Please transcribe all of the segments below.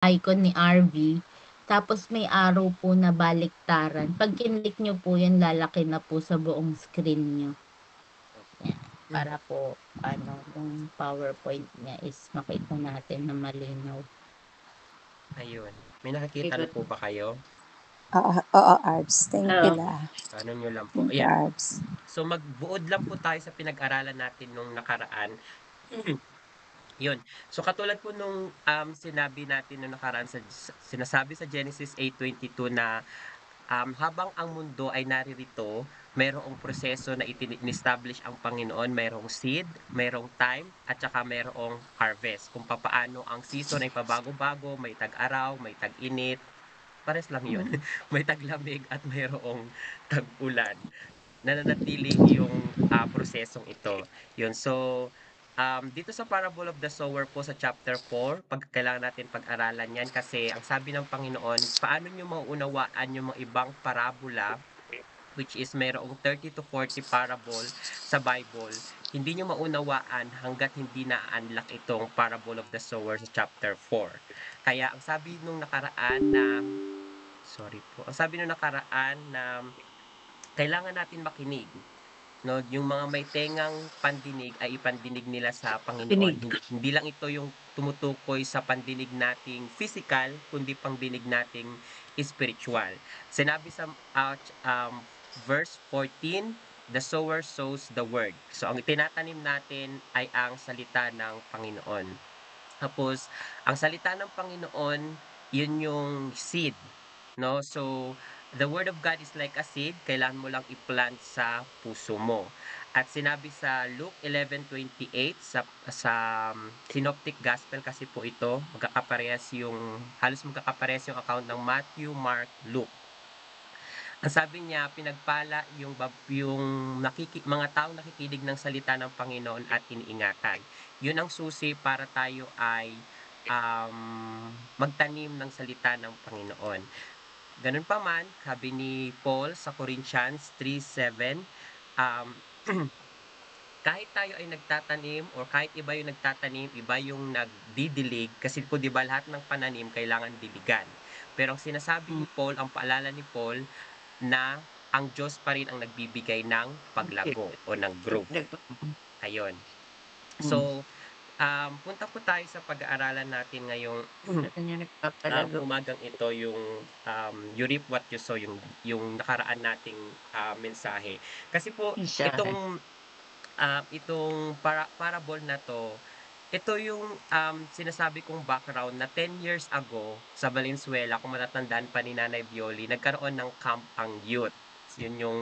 icon ni RV, tapos may arrow po na baliktaran. 'Pag kinlik niyo po 'yun, lalaki na po sa buong screen niyo. Yan, para po ano, yung PowerPoint niya is makita natin na malinaw. Ayun. May nakikita na po ba kayo? Oo, Arbs. Thank you Oo. na. Ano nyo lang po. Thank you, Ayan. Arbs. So magbuod lang po tayo sa pinag-aralan natin nung nakaraan. Yun. So katulad po nung sinabi natin nung nakaraan sinasabi sa Genesis 8:22 na habang ang mundo ay naririto, mayroong proseso na establish ang Panginoon, mayroong seed, mayroong time, at saka mayroong harvest. Kung papaano ang season ay pabago-bago, may tag-araw, may tag-init, pares lang yun. May taglamig at mayroong tag-ulan. Nananatili yung prosesong ito. Yun. So, dito sa Parable of the Sower po sa chapter 4, kailangan natin pag-aralan yan kasi ang sabi ng Panginoon, paano nyo mauunawaan yung mga ibang parabola, which is mayroong 30 to 40 parable sa Bible, hindi nyo maunawaan hanggat hindi na-unlock itong Parable of the Sower sa chapter 4. Kaya ang sabi nung nakaraan na, ang sabi nung nakaraan na kailangan natin makinig. No, yung mga may tengang pandinig ay ipandinig nila sa Panginoon. Hindi lang ito yung tumutukoy sa pandinig nating physical, kundi pangdinig nating spiritual. Sinabi sa verse 14, the sower sows the word. So ang itinatanim natin ay ang salita ng Panginoon. Tapos ang salita ng Panginoon, yun yung seed, no? So the word of God is like a seed, kailangan mo lang i-plant sa puso mo. At sinabi sa Luke 11:28 sa Synoptic Gospel kasi po ito, halos magkakaparehas yung account ng Matthew, Mark, Luke. Ang sabi niya, pinagpala yung mga taong nakikinig ng salita ng Panginoon at iniingatan. Yun ang susi para tayo ay magtanim ng salita ng Panginoon. Ganun pa man, sabi ni Paul sa Corinthians 3:7, um, kahit tayo ay nagtatanim or kahit iba yung nagtatanim, iba yung nagdidilig, kasi po di ba lahat ng pananim kailangan diligan. Pero ang sinasabi ni Paul, ang paalala ni Paul, na ang Diyos pa rin ang nagbibigay ng paglago o ng growth. Ayun. So, punta po tayo sa pag-aaralan natin ngayong umagang ito, yung you reap what you sow, yung nakaraan nating mensahe. Kasi po, itong parable na to, ito yung sinasabi kong background na 10 years ago sa Valenzuela, kung matatandaan pa ni Nanay Violi, nagkaroon ng camp ang youth. Yun yung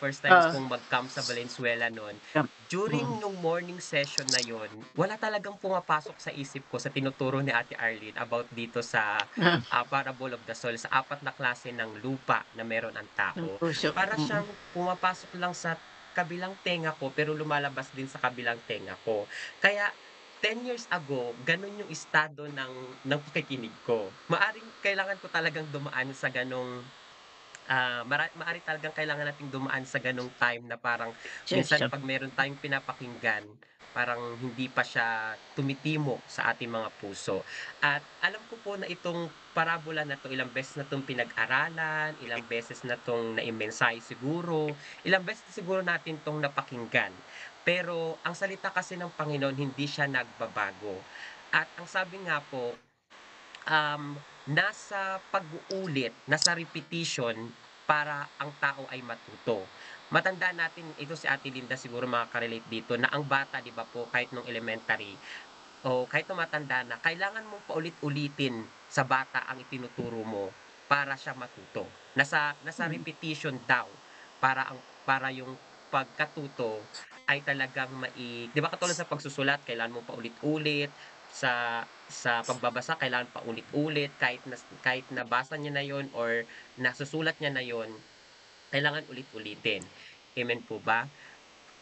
first time kong mag-camp sa Valenzuela noon. During nung morning session na yun, wala talagang pumapasok sa isip ko sa tinuturo ni Ate Arlene about dito sa Parable of the Soul, sa 4 na klase ng lupa na meron ang tao. Para siyang pumapasok lang sa kabilang tenga ko pero lumalabas din sa kabilang tenga ko. Kaya 10 years ago, ganun yung estado ng pakikinig ko. Kailangan ko talagang dumaan sa ganong maari talagang kailangan nating dumaan sa ganong time na parang minsan pag meron tayong pinapakinggan, parang hindi pa siya tumitimo sa ating mga puso. At alam ko po na itong parabola na 'to, ilang beses na 'tong pinag-aralan, ilang beses na 'tong naimensahe siguro, ilang beses siguro natin 'tong napakinggan. Pero ang salita kasi ng Panginoon hindi siya nagbabago. At ang sabi nga po, nasa pag-uulit, nasa repetition para ang tao ay matuto. Matandaan natin, ito si Ate Linda siguro makaka-relate dito, na ang bata, di ba po, kahit nung elementary o kahit nung matanda na, kailangan mong paulit-ulitin sa bata ang itinuturo mo para siya matuto. Nasa repetition daw para yung pagkatuto ay talagang di ba katulad sa pagsusulat, kailangan mong paulit-ulit, sa pagbabasa kailangan paulit-ulit, kahit nabasa niya na yon or nasusulat niya na yon, kailangan ulit-ulitin. Amen po ba?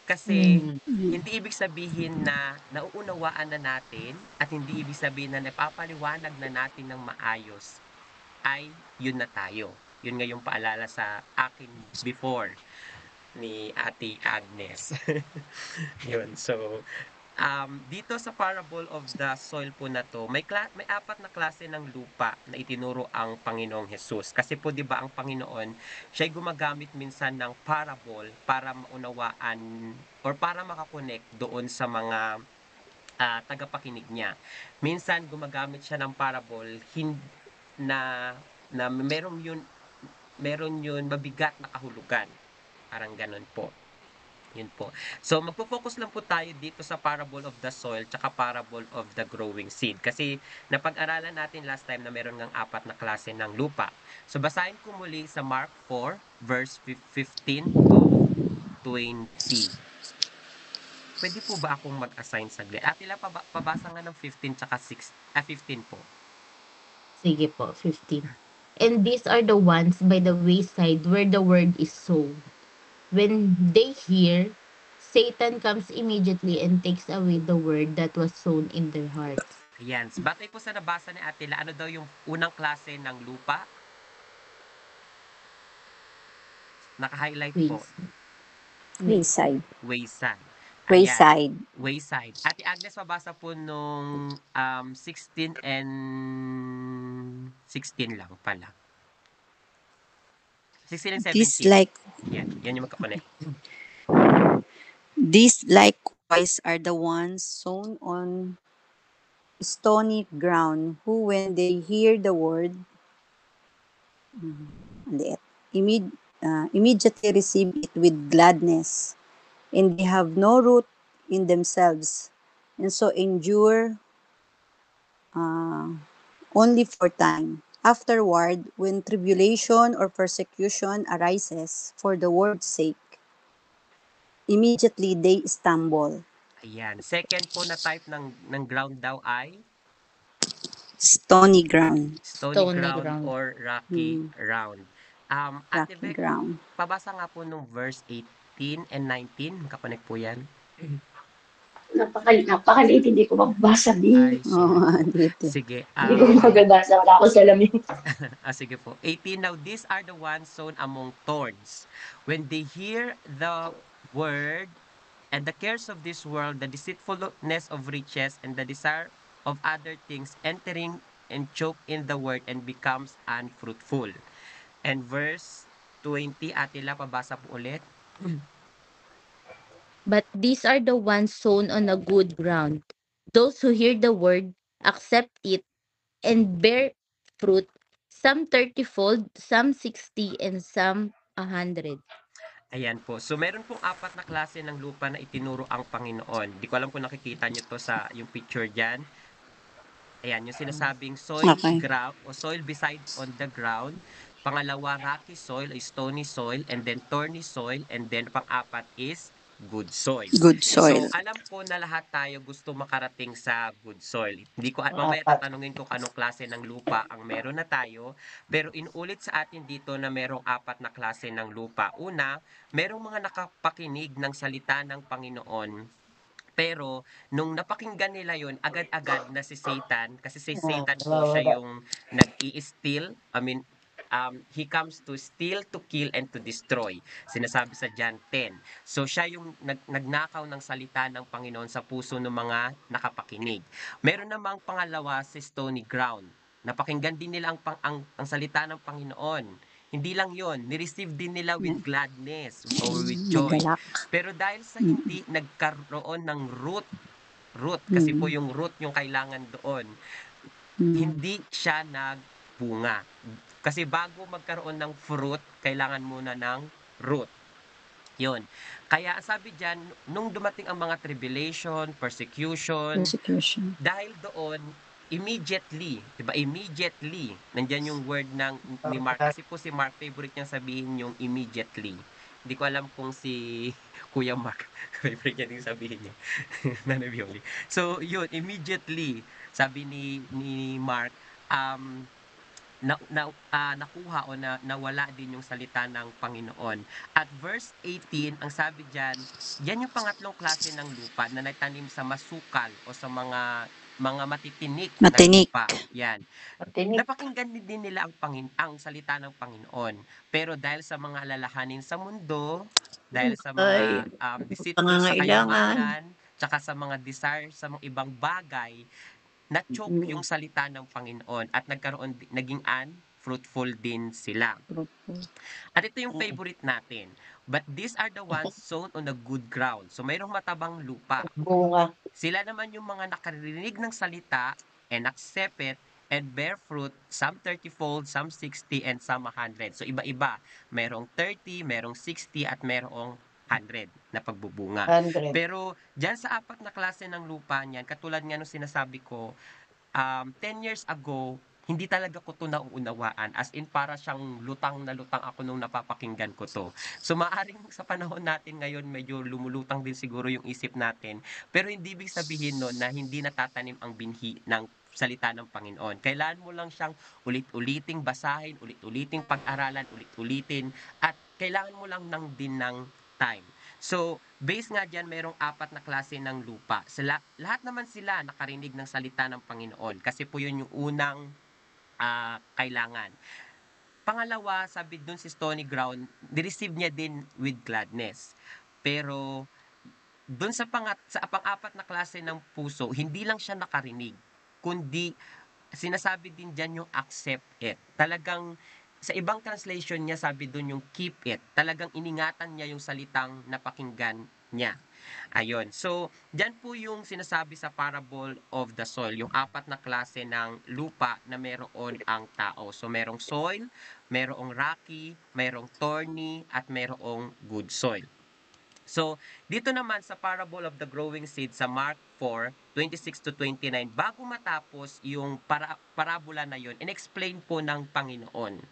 Kasi hindi ibig sabihin na nauunawaan na natin at hindi ibig sabihin na napapaliwanag na natin ng maayos ay yun na tayo. Yun nga yung paalala sa akin before ni Ate Agnes. Yun. So, Dito sa parable of the soil po na 'to, may apat na klase ng lupa na itinuro ang Panginoong Hesus. Kasi po 'di ba ang Panginoon, siya'y gumagamit minsan ng parable para maunawaan or para maka-connect doon sa mga, tagapakinig niya. Minsan gumagamit siya ng parable na na meron yun mabigat na kahulugan, parang gano'n po. Yun po. So magfo-focus lang po tayo dito sa parable of the soil tsaka parable of the growing seed. Kasi napag-aralan natin last time na meron ngang apat na klase ng lupa. So basahin ko muli sa Mark 4 verse 15 to 20. Pwede po ba akong mag-assign saglit? Atila pabasa nga ng 15 tsaka 15 po. Sige po, 15. And these are the ones by the wayside where the word is sown. When they hear, Satan comes immediately and takes away the word that was sown in their hearts. Ayan. Batay po sa nabasa ni Atila, ano daw yung unang klase ng lupa? Naka-highlight po. Wayside. Wayside. Ayan. Wayside. Wayside. Ate Agnes, mabasa po nung 16 and 16 lang pala. 16 and 17. Yan yung magka-connect. These likewise are the ones sown on stony ground, who when they hear the word, immediately receive it with gladness, and they have no root in themselves, and so endure only for time. Afterward, when tribulation or persecution arises for the word's sake, immediately they stumble. Ayan. Second po na type ng ground daw ay Stony ground. stony ground or rocky ground. Ate Rocky Beck, ground. pabasa nga po nung verse 18 and 19. Magka-connect po yan. Napakaliit, hindi ko mababasa din. Ay, sorry. Dito. Sige. Hindi ko mababasa, wala ako salamin. Sige po. 18. Now, these are the ones sown among thorns. When they hear the word and the cares of this world, the deceitfulness of riches, and the desire of other things entering and choke in the word and becomes unfruitful. And verse 20, Atila, pabasa po ulit. But these are the ones sown on a good ground. Those who hear the word, accept it, and bear fruit, some 30-fold, some 60, and some 100. Ayan po. So, meron pong apat na klase ng lupa na itinuro ang Panginoon. Di ko alam kung nakikita nyo to sa yung picture dyan. Ayan, yung sinasabing soil ground o soil beside on the ground. Pangalawa, rocky soil, stony soil, and then thorny soil, and then pang-apat is good soil. Good soil. So, alam ko na lahat tayo gusto makarating sa good soil. Hindi ko mamaya tatanungin ko anong klase ng lupa ang meron na tayo, pero inulit sa atin dito na merong apat na klase ng lupa. Una, merong mga nakapakinig ng salita ng Panginoon. Pero nung napakinggan nila yon, agad-agad na si Satan, kasi si Satan po siya yung nag-i-steal, he comes to steal, to kill, and to destroy. Sinasabi sa John 10. So siya yung nagnakaw ng salita ng Panginoon sa puso ng mga nakapakinig. Meron namang pangalawa si stony ground. Napakinggan din nila ang salita ng Panginoon. Hindi lang yon, ni-receive din nila with gladness or with joy. Nagalak. Pero dahil sa hindi nagkaroon ng root, kasi po yung root yung kailangan doon, hindi siya nagbunga. Kasi bago magkaroon ng fruit, kailangan muna ng root. Yun. Kaya sabi dyan, nung dumating ang mga tribulation, persecution, dahil doon, immediately, diba? Immediately, nandyan yung word ni Mark. Kasi po si Mark, favorite niyang sabihin yung immediately. Hindi ko alam kung si Kuya Mark, favorite niya din sabihin niya. Nanay Violi. So, yun, immediately, sabi ni Mark, nakuha o nawala din yung salita ng Panginoon. At verse 18, ang sabi diyan, yan yung pangatlong klase ng lupa na natanim sa masukal o sa mga matitinik na lupa. Yan. Napakinggan din nila ang salita ng Panginoon. Pero dahil sa mga alalahanin sa mundo, dahil sa mga deceitful sa kayamanan, tsaka sa mga desire sa mga ibang bagay, na-choke yung salita ng Panginoon at naging unfruitful din sila. Fruitful. At ito yung favorite natin. But these are the ones sown on a good ground. So mayroong matabang lupa. Bunga. Sila naman yung mga nakarinig ng salita and accept it and bear fruit, some 30-fold, some 60, and some 100. So iba-iba. Merong 30, merong 60, at merong 100 na pagbubunga. 100. Pero dyan sa apat na klase ng lupa niyan, katulad nga nung sinasabi ko, 10 years ago, hindi talaga ko to nauunawaan. As in, para siyang lutang na lutang ako nung napapakinggan ko to. So, maaring sa panahon natin ngayon, medyo lumulutang din siguro yung isip natin. Pero hindi ibig sabihin no na hindi natatanim ang binhi ng salita ng Panginoon. Kailangan mo lang siyang ulit-uliting basahin, ulit-uliting pag-aralan, ulit-ulitin, at kailangan mo lang din ng time. So, based nga dyan, mayroong apat na klase ng lupa. Lahat naman sila nakarinig ng salita ng Panginoon kasi po yun yung unang kailangan. Pangalawa, sabi dun si Stony Ground, nireceive niya din with gladness. Pero dun sa pang-apat na klase ng puso, hindi lang siya nakarinig, kundi sinasabi din dyan yung accept it. Talagang sa ibang translation niya, sabi dun yung keep it. Talagang iningatan niya yung salitang napakinggan niya. Ayun. So, dyan po yung sinasabi sa parable of the soil, yung apat na klase ng lupa na meron ang tao. So, merong soil, merong rocky, merong thorny, at merong good soil. So, dito naman sa parable of the growing seed sa Mark 4:26 to 29, bago matapos yung parabola na yun, in-explain po ng Panginoon.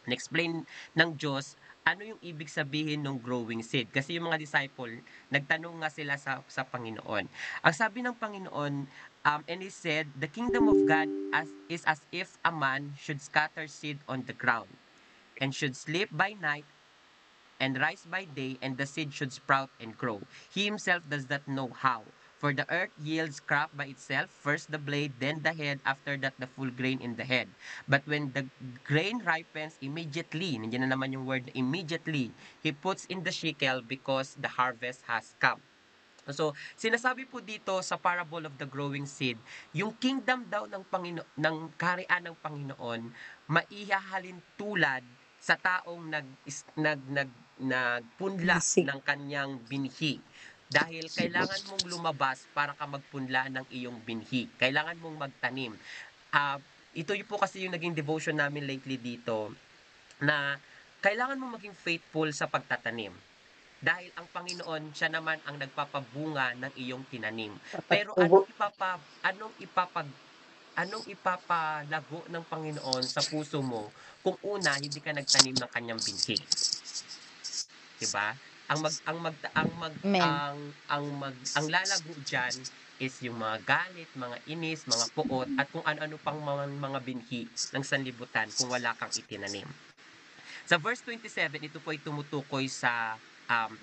In-explain ng Diyos ano yung ibig sabihin ng growing seed. Kasi yung mga disciple, nagtanong nga sila sa Panginoon. Ang sabi ng Panginoon, and He said, the kingdom of God is as if a man should scatter seed on the ground and should sleep by night and rise by day, and the seed should sprout and grow. He himself does not know how. For the earth yields crop by itself, first the blade, then the head, after that the full grain in the head. But when the grain ripens, immediately, nandiyan na naman yung word immediately, he puts in the shekel because the harvest has come. So, sinasabi po dito sa parable of the growing seed, yung kingdom daw ng kaharian ng Panginoon, maihahalin tulad sa taong nagpunla Bisig. ng kanyang binhi. Dahil kailangan mong lumabas para ka magpunla ng iyong binhi. Kailangan mong magtanim. Ito yung po kasi yung naging devotion namin lately dito, na kailangan mong maging faithful sa pagtatanim. Dahil ang Panginoon, siya naman ang nagpapabunga ng iyong tinanim. Pero anong ipapalago ng Panginoon sa puso mo kung una hindi ka nagtanim ng kanyang binhi? 'Di ba? Amen. Ang lalago diyan is yung mga galit, mga inis, mga puot, at kung ano-ano pang mga binhi ng sanlibutan kung wala kang itinanim. Sa verse 27, ito po ay tumutukoy sa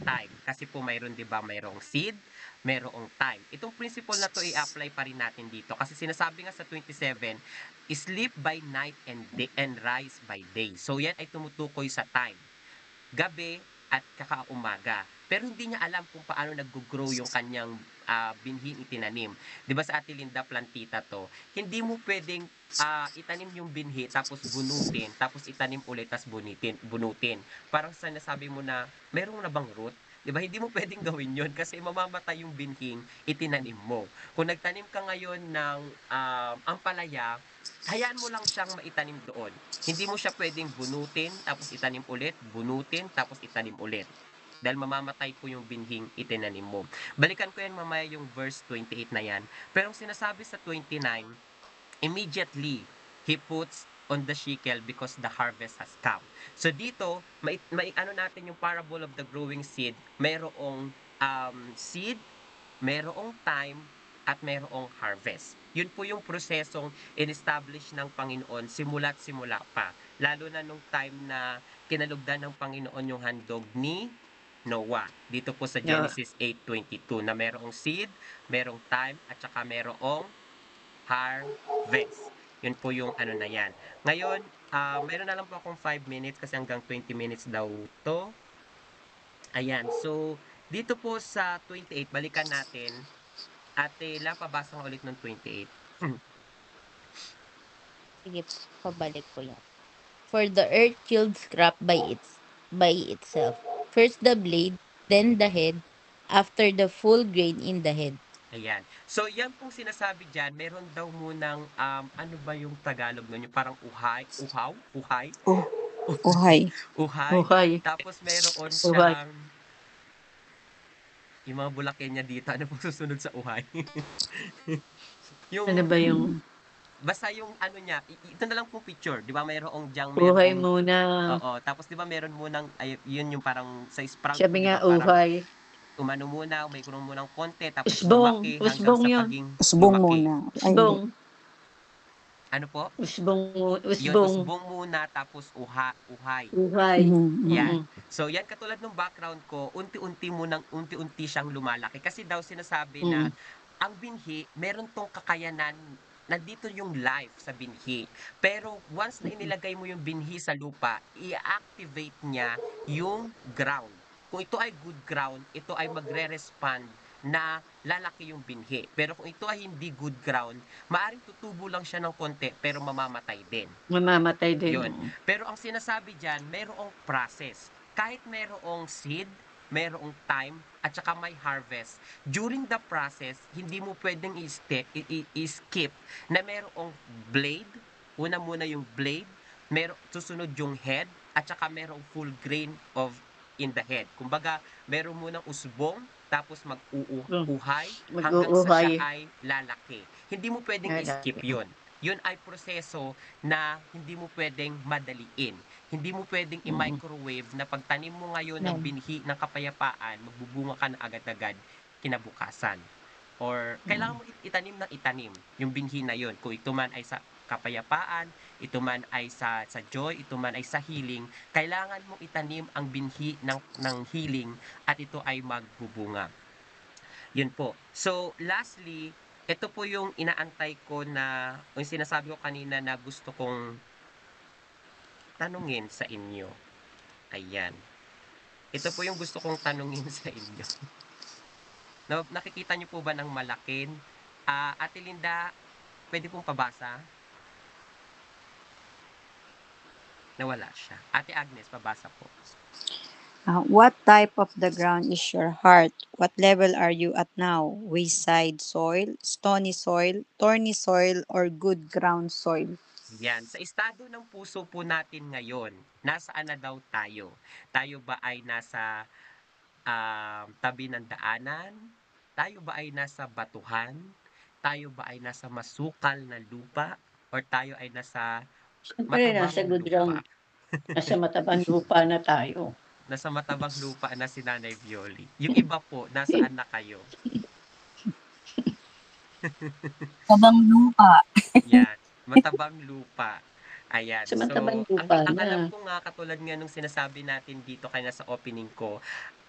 time. Kasi po mayroon, di ba, mayroong seed, mayroong time. Itong principle na to i-apply pa rin natin dito. Kasi sinasabi nga sa 27, sleep by night and rise by day. So yan ay tumutukoy sa time. Gabi at kakaumaga. Pero hindi niya alam kung paano nag-grow yung kanyang binhing itinanim. 'Di ba sa Ate Linda Plantita to? Hindi mo pwedeng itanim yung binhi tapos bunutin, tapos itanim ulit tapos bunutin. Parang sinasabi mo na merong na bang root? 'Di ba? Hindi mo pwedeng gawin 'yon kasi mamamatay yung binhing itinanim mo. Kung nagtanim ka ngayon ng ampalaya, hayaan mo lang siyang maitanim doon. Hindi mo siya pwedeng bunutin, tapos itanim ulit, bunutin, tapos itanim ulit. Dahil mamamatay po yung binhing itinanim mo. Balikan ko yan mamaya yung verse 28 na yan. Pero ang sinasabi sa 29, immediately, he puts on the shekel because the harvest has come. So dito, may ano natin yung parable of the growing seed. Mayroong seed, mayroong time, at mayroong harvest. Yun po yung prosesong in-establish ng Panginoon simula't simula pa. Lalo na nung time na kinalugdan ng Panginoon yung handog ni Noah. Dito po sa Genesis 8:22 na mayroong seed, mayroong time, at saka mayroong harvest. Yun po yung ano na yan. Ngayon, mayroon na lang po akong 5 minutes kasi hanggang 20 minutes daw to. Ayan, so Dito po sa 28, balikan natin. Ate La, pabasa nga ulit ng 28. Sige po, pabalik ko yan. For the earth yields crop by itself. First the blade, then the head, after the full grain in the head. Ayan. So, yan pong sinasabi dyan, meron daw munang, ano ba yung Tagalog nun? Yung parang uhay, Oh, uhay. uhay. Buhay. Tapos meron Uhay. siyang, yung mga bulakin niya dito, ano pong susunod sa uhay? yung, Ano ba yung basta yung ano niya, ito na lang pong picture, di ba mayroong diyang buhay merong, muna? oo, tapos di ba meron munang, ay, yun yung parang sa sprout, Sabi di nga, ba parang, uhay. umano muna, may kulong munang konti, tapos Usbong. lumaki hanggang Usbong sa yun. paging Usbong lumaki. muna. Ay, hindi. Usbong. Ano po? Usbong. Yun, Usbong. usbong muna, tapos uhay. Uhay. Mhm. Yan. Mm. So, yan katulad ng background ko, unti-unti siyang lumalaki. Kasi daw sinasabi na, ang binhi, meron tong kakayanan, nandito yung life sa binhi. Pero once na inilagay mo yung binhi sa lupa, i-activate niya yung ground. Kung ito ay good ground, ito ay magre-respond na lalaki yung binhi. Pero kung ito ay hindi good ground, maaring tutubo lang siya ng konti pero mamamatay din. Mamamatay din. Yun. Pero ang sinasabi dyan, mayroong process. Kahit mayroong seed, mayroong time, at saka may harvest. During the process, hindi mo pwedeng i-skip na mayroong blade, una muna yung blade, susunod yung head, at saka mayroong full grain of in the head. Kumbaga, meron munang usbong, tapos mag-uuhay, hanggang sa siya Mag-uuhay. ay lalaki. Hindi mo pwedeng i-skip Lalaki. yun. Yun ay proseso na hindi mo pwedeng madaliin. Hindi mo pwedeng i-microwave na pagtanim mo ngayon ng binhi ng kapayapaan, magbubunga ka na agad-agad kinabukasan. Or kailangan mo itanim ng itanim yung binhi na yun. Kung ito man ay sa kapayapaan, ito man ay sa joy, ito man ay sa healing, kailangan mong itanim ang binhi ng healing at ito ay magbubunga. Yun po. So, lastly, ito po yung inaantay ko na, yung sinasabi ko kanina na gusto kong tanungin sa inyo. Ayan. Ito po yung gusto kong tanungin sa inyo. Nakikita niyo po ba ng malakin? Ate Linda, pwede pong pabasa? Nawala siya. Ate Agnes, pabasa po. What type of the ground is your heart? What level are you at now? Wayside soil, stony soil, thorny soil, or good ground soil? Yan. Sa estado ng puso po natin ngayon, nasaan na daw tayo? Tayo ba ay nasa tabi ng daanan? Tayo ba ay nasa batuhan? Tayo ba ay nasa masukal na lupa? Or tayo ay nasa Siyempre, nasa matabang good lupa? ground. Nasa matabang lupa na tayo. Nasa matabang lupa na si Nanay Violi. Yung iba po, nasaan na kayo? Tabang lupa. Yan. Matabang lupa. Ayan. Sa So, matabang ang lupa alam na. ko nga, katulad nga nung sinasabi natin dito kaya sa opening ko,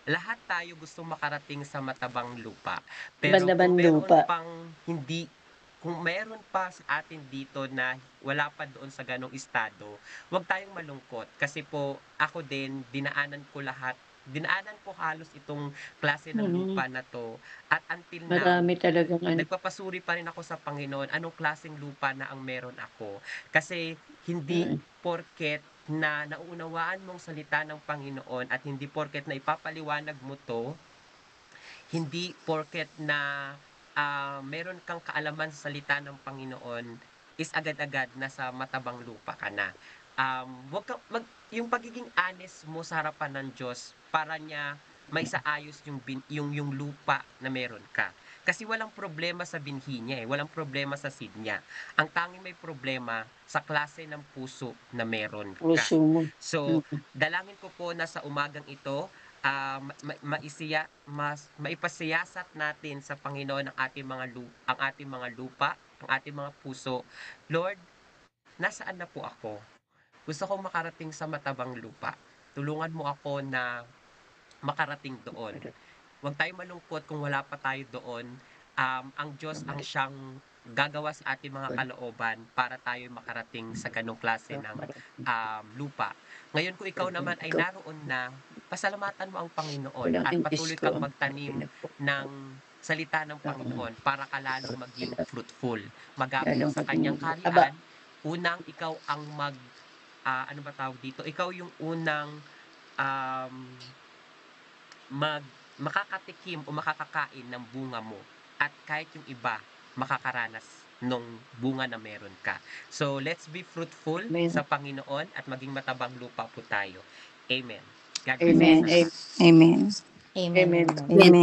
lahat tayo gusto makarating sa matabang lupa. Pero Bandabang kung meron lupa. pang hindi, kung meron pa sa atin dito na wala pa doon sa ganong estado, huwag tayong malungkot. Kasi po, ako din, dinaanan ko halos itong klase ng lupa na to. At until now, Marami talagang nagpapasuri pa rin ako sa Panginoon anong klaseng lupa na ang meron ako. Kasi hindi porket na nauunawaan mong salita ng Panginoon at hindi porket na ipapaliwanag mo to, hindi porket na meron kang kaalaman sa salita ng Panginoon is agad-agad nasa matabang lupa ka na. Yung pagiging honest mo sa harapan ng Diyos para niya maisaayos yung lupa na meron ka. Kasi walang problema sa binhi niya walang problema sa seed niya. Ang tanging may problema sa klase ng puso na meron ka. puso mo. So, dalangin ko po na sa umagang ito, maipasiyasat natin sa Panginoon ang ating mga lupa, ang ating mga puso. Lord, nasaan na po ako? Gusto kong makarating sa matabang lupa. Tulungan mo ako na makarating doon. Huwag tayong malungkot kung wala pa tayo doon. Ang Diyos ang siyang gagawa sa ating mga kalooban para tayo makarating sa ganong klase ng lupa. Ngayon kung ikaw naman ay naroon na, pasalamatan mo ang Panginoon Walang at patuloy imbis kang ko. magtanim ng salita ng Panginoon para ka lalong maging fruitful. Magamit Lalong sa kanyang maging kaharian, unang ikaw ang ano ba tawag dito? Ikaw yung unang um, makakatikim o makakakain ng bunga mo at kahit yung iba makakaranas nung bunga na meron ka. So, let's be fruitful Amen. sa Panginoon at maging matabang lupa po tayo. Amen. God bless Amen. us. Amen. Amen. Amen. Amen. Amen.